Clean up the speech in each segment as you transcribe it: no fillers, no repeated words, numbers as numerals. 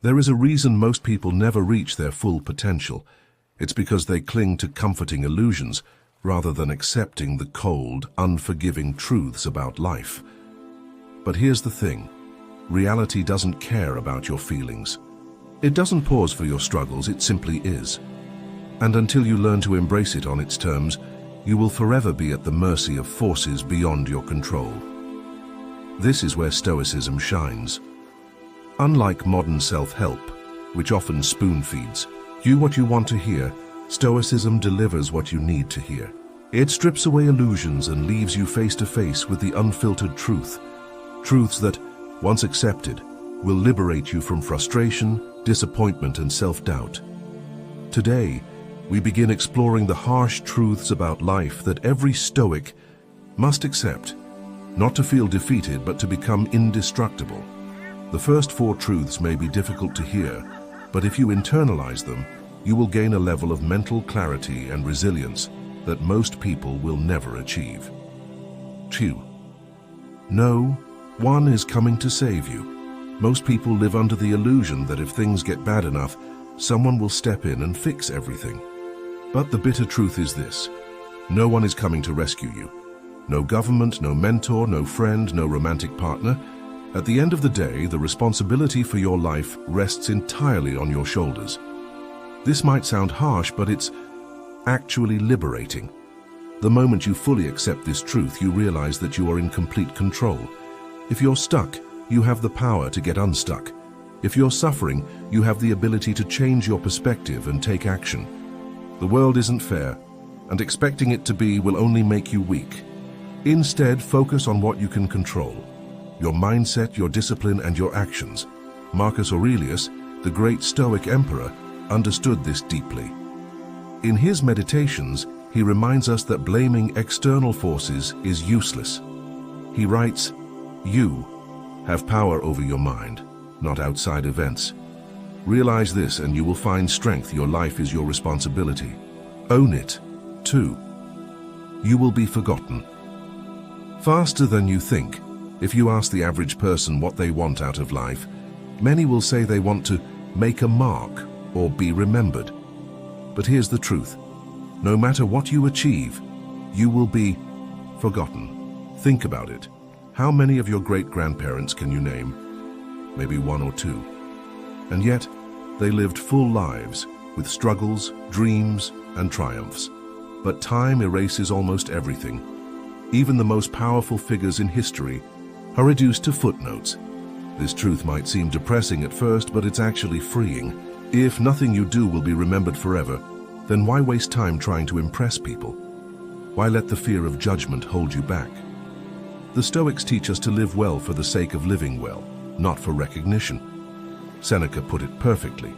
There is a reason most people never reach their full potential. It's because they cling to comforting illusions rather than accepting the cold, unforgiving truths about life. But here's the thing. Reality doesn't care about your feelings. It doesn't pause for your struggles, it simply is. And until you learn to embrace it on its terms, you will forever be at the mercy of forces beyond your control. This is where Stoicism shines. Unlike modern self-help, which often spoon-feeds you what you want to hear, Stoicism delivers what you need to hear. It strips away illusions and leaves you face to face with the unfiltered truth. Truths that, once accepted, will liberate you from frustration, disappointment, and self-doubt. Today, we begin exploring the harsh truths about life that every Stoic must accept, not to feel defeated but to become indestructible. The first four truths may be difficult to hear, but if you internalize them, you will gain a level of mental clarity and resilience that most people will never achieve. 2. No one is coming to save you. Most people live under the illusion that if things get bad enough, someone will step in and fix everything. But the bitter truth is this: no one is coming to rescue you. No government, no mentor, no friend, no romantic partner. At the end of the day, the responsibility for your life rests entirely on your shoulders. This might sound harsh, but it's actually liberating. The moment you fully accept this truth, you realize that you are in complete control. If you're stuck, you have the power to get unstuck. If you're suffering, you have the ability to change your perspective and take action. The world isn't fair, and expecting it to be will only make you weak. Instead, focus on what you can control: your mindset, your discipline, and your actions. Marcus Aurelius, the great Stoic emperor, understood this deeply. In his Meditations, he reminds us that blaming external forces is useless. He writes, "You have power over your mind, not outside events. Realize this and you will find strength. Your life is your responsibility. Own it." 2. You will be forgotten. Faster than you think. If you ask the average person what they want out of life, many will say they want to make a mark or be remembered. But here's the truth. No matter what you achieve, you will be forgotten. Think about it. How many of your great-grandparents can you name? Maybe one or two. And yet, they lived full lives with struggles, dreams, and triumphs. But time erases almost everything. Even the most powerful figures in history are reduced to footnotes. This truth might seem depressing at first, but it's actually freeing. If nothing you do will be remembered forever, then why waste time trying to impress people? Why let the fear of judgment hold you back? The Stoics teach us to live well for the sake of living well, not for recognition. Seneca put it perfectly.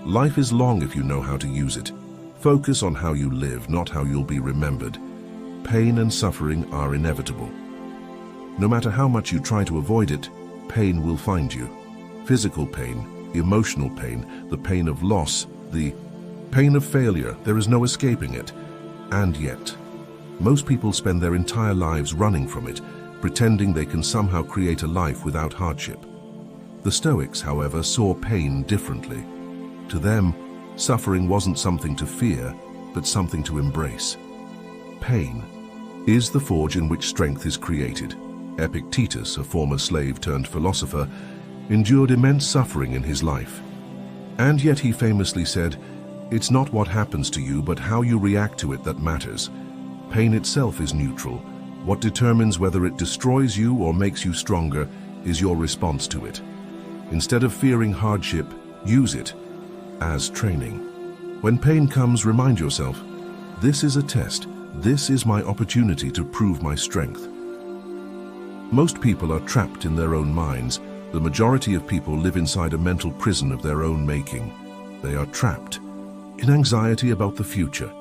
Life is long if you know how to use it. Focus on how you live, not how you'll be remembered. Pain and suffering are inevitable. No matter how much you try to avoid it, pain will find you. Physical pain, emotional pain, the pain of loss, the pain of failure, there is no escaping it. And yet, most people spend their entire lives running from it, pretending they can somehow create a life without hardship. The Stoics, however, saw pain differently. To them, suffering wasn't something to fear, but something to embrace. Pain is the forge in which strength is created. Epictetus, a former slave turned philosopher, endured immense suffering in his life. And yet he famously said, "It's not what happens to you, but how you react to it that matters." Pain itself is neutral. What determines whether it destroys you or makes you stronger is your response to it. Instead of fearing hardship, use it as training. When pain comes, remind yourself, this is a test. This is my opportunity to prove my strength. Most people are trapped in their own minds. The majority of people live inside a mental prison of their own making. They are trapped in anxiety about the future,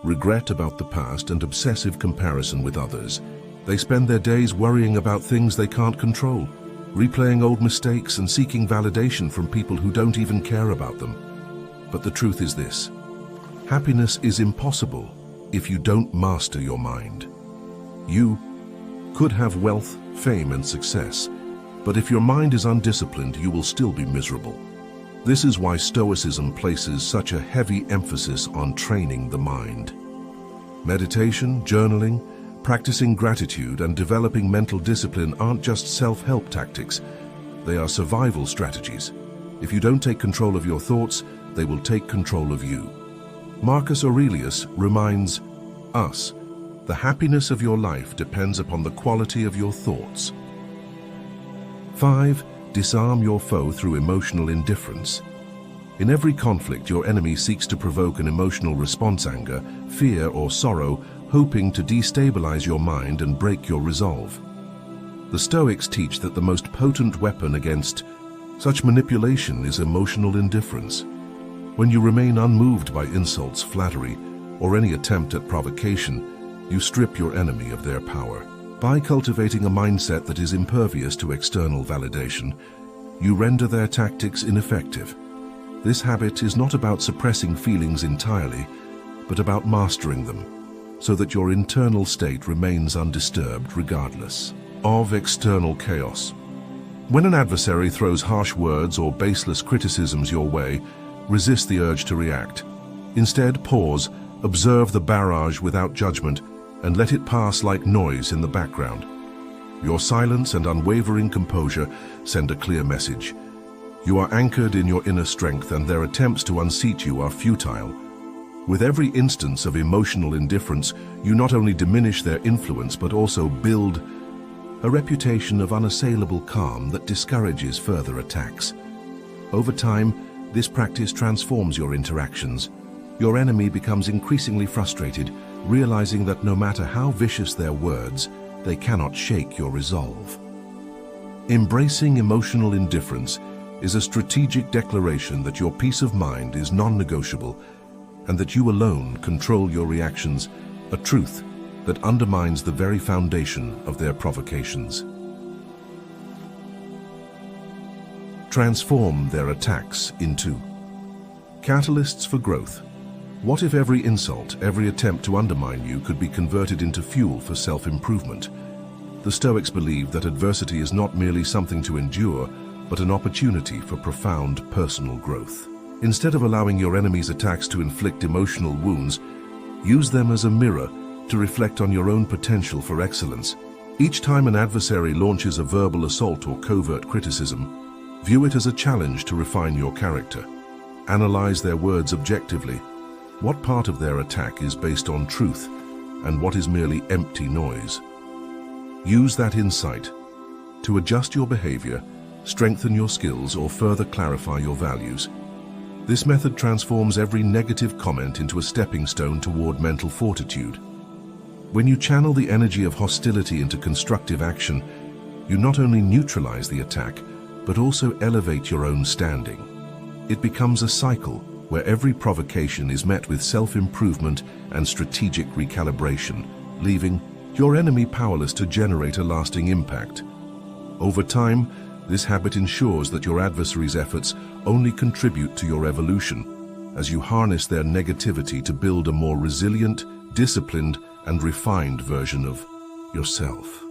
regret about the past, and obsessive comparison with others. They spend their days worrying about things they can't control, replaying old mistakes and seeking validation from people who don't even care about them. But the truth is this: happiness is impossible if you don't master your mind. You could have wealth, fame, and success, but if your mind is undisciplined, you will still be miserable. This is why Stoicism places such a heavy emphasis on training the mind. Meditation, journaling, practicing gratitude, and developing mental discipline aren't just self-help tactics. They are survival strategies. If you don't take control of your thoughts, they will take control of you. Marcus Aurelius reminds us, the happiness of your life depends upon the quality of your thoughts. 5. Disarm your foe through emotional indifference. In every conflict, your enemy seeks to provoke an emotional response: anger, fear, or sorrow, hoping to destabilize your mind and break your resolve. The Stoics teach that the most potent weapon against such manipulation is emotional indifference. When you remain unmoved by insults, flattery, or any attempt at provocation, you strip your enemy of their power. By cultivating a mindset that is impervious to external validation, you render their tactics ineffective. This habit is not about suppressing feelings entirely, but about mastering them, so that your internal state remains undisturbed regardless of external chaos. When an adversary throws harsh words or baseless criticisms your way, resist the urge to react. Instead, pause, observe the barrage without judgment, and let it pass like noise in the background. Your silence and unwavering composure send a clear message. You are anchored in your inner strength, and their attempts to unseat you are futile. With every instance of emotional indifference, you not only diminish their influence but also build a reputation of unassailable calm that discourages further attacks. Over time, this practice transforms your interactions. Your enemy becomes increasingly frustrated, realizing that no matter how vicious their words, they cannot shake your resolve. Embracing emotional indifference is a strategic declaration that your peace of mind is non-negotiable and that you alone control your reactions, a truth that undermines the very foundation of their provocations. Transform their attacks into catalysts for growth. What if every insult, every attempt to undermine you could be converted into fuel for self-improvement? The Stoics believe that adversity is not merely something to endure, but an opportunity for profound personal growth. Instead of allowing your enemy's attacks to inflict emotional wounds, use them as a mirror to reflect on your own potential for excellence. Each time an adversary launches a verbal assault or covert criticism, view it as a challenge to refine your character. Analyze their words objectively. What part of their attack is based on truth, and what is merely empty noise? Use that insight to adjust your behavior, strengthen your skills, or further clarify your values. This method transforms every negative comment into a stepping stone toward mental fortitude. When you channel the energy of hostility into constructive action, you not only neutralize the attack, but also elevate your own standing. It becomes a cycle where every provocation is met with self-improvement and strategic recalibration, leaving your enemy powerless to generate a lasting impact. Over time, this habit ensures that your adversary's efforts only contribute to your evolution, as you harness their negativity to build a more resilient, disciplined, and refined version of yourself.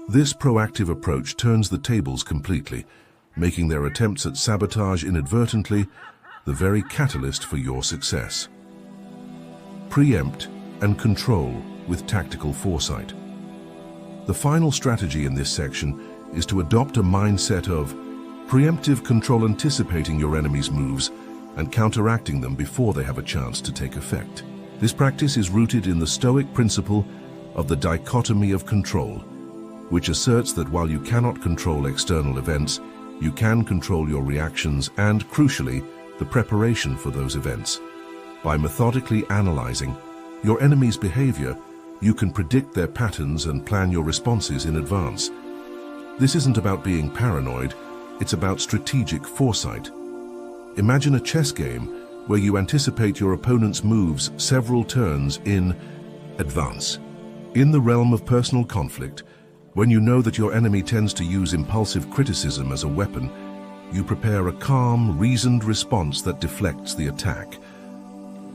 This proactive approach turns the tables completely, making their attempts at sabotage inadvertently the very catalyst for your success. Preempt and control with tactical foresight. The final strategy in this section is to adopt a mindset of preemptive control, anticipating your enemy's moves and counteracting them before they have a chance to take effect. This practice is rooted in the Stoic principle of the dichotomy of control, which asserts that while you cannot control external events, you can control your reactions and, crucially, the preparation for those events. By methodically analyzing your enemy's behavior, you can predict their patterns and plan your responses in advance. This isn't about being paranoid, it's about strategic foresight. Imagine a chess game where you anticipate your opponent's moves several turns in advance. In the realm of personal conflict, when you know that your enemy tends to use impulsive criticism as a weapon, you prepare a calm, reasoned response that deflects the attack.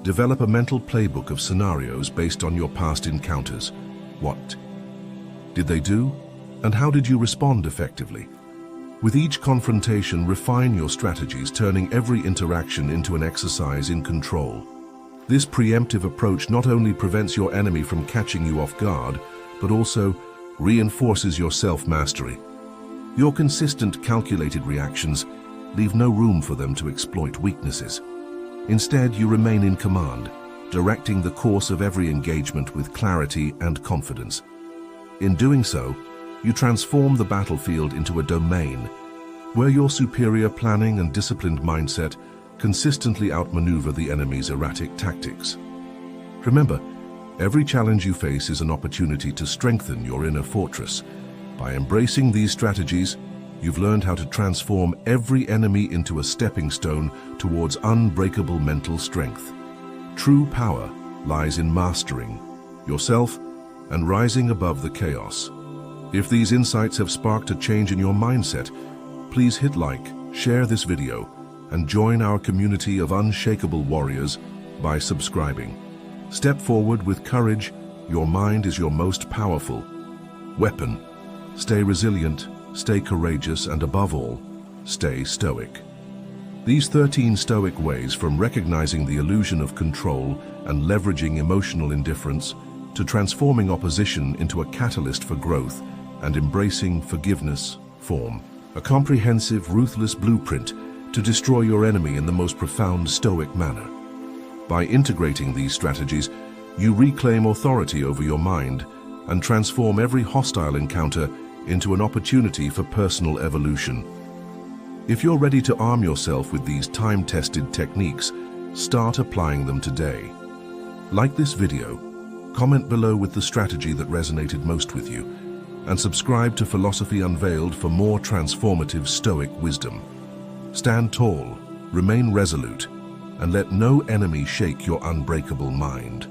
Develop a mental playbook of scenarios based on your past encounters. What did they do? And how did you respond effectively? With each confrontation, refine your strategies, turning every interaction into an exercise in control. This preemptive approach not only prevents your enemy from catching you off guard, but also reinforces your self-mastery. Your consistent, calculated reactions leave no room for them to exploit weaknesses. Instead, you remain in command, directing the course of every engagement with clarity and confidence. In doing so, you transform the battlefield into a domain where your superior planning and disciplined mindset consistently outmaneuver the enemy's erratic tactics. Remember, every challenge you face is an opportunity to strengthen your inner fortress. By embracing these strategies, you've learned how to transform every enemy into a stepping stone towards unbreakable mental strength. True power lies in mastering yourself and rising above the chaos. If these insights have sparked a change in your mindset, please hit like, share this video, and join our community of unshakable warriors by subscribing. Step forward with courage. Your mind is your most powerful weapon. Stay resilient, stay courageous, and above all, stay stoic. These 13 stoic ways, from recognizing the illusion of control and leveraging emotional indifference to transforming opposition into a catalyst for growth and embracing forgiveness, form a comprehensive, ruthless blueprint to destroy your enemy in the most profound stoic manner. By integrating these strategies, you reclaim authority over your mind and transform every hostile encounter into an opportunity for personal evolution. If you're ready to arm yourself with these time-tested techniques, start applying them today. Like this video, comment below with the strategy that resonated most with you, and subscribe to Philosophy Unveiled for more transformative Stoic wisdom. Stand tall, remain resolute, and let no enemy shake your unbreakable mind.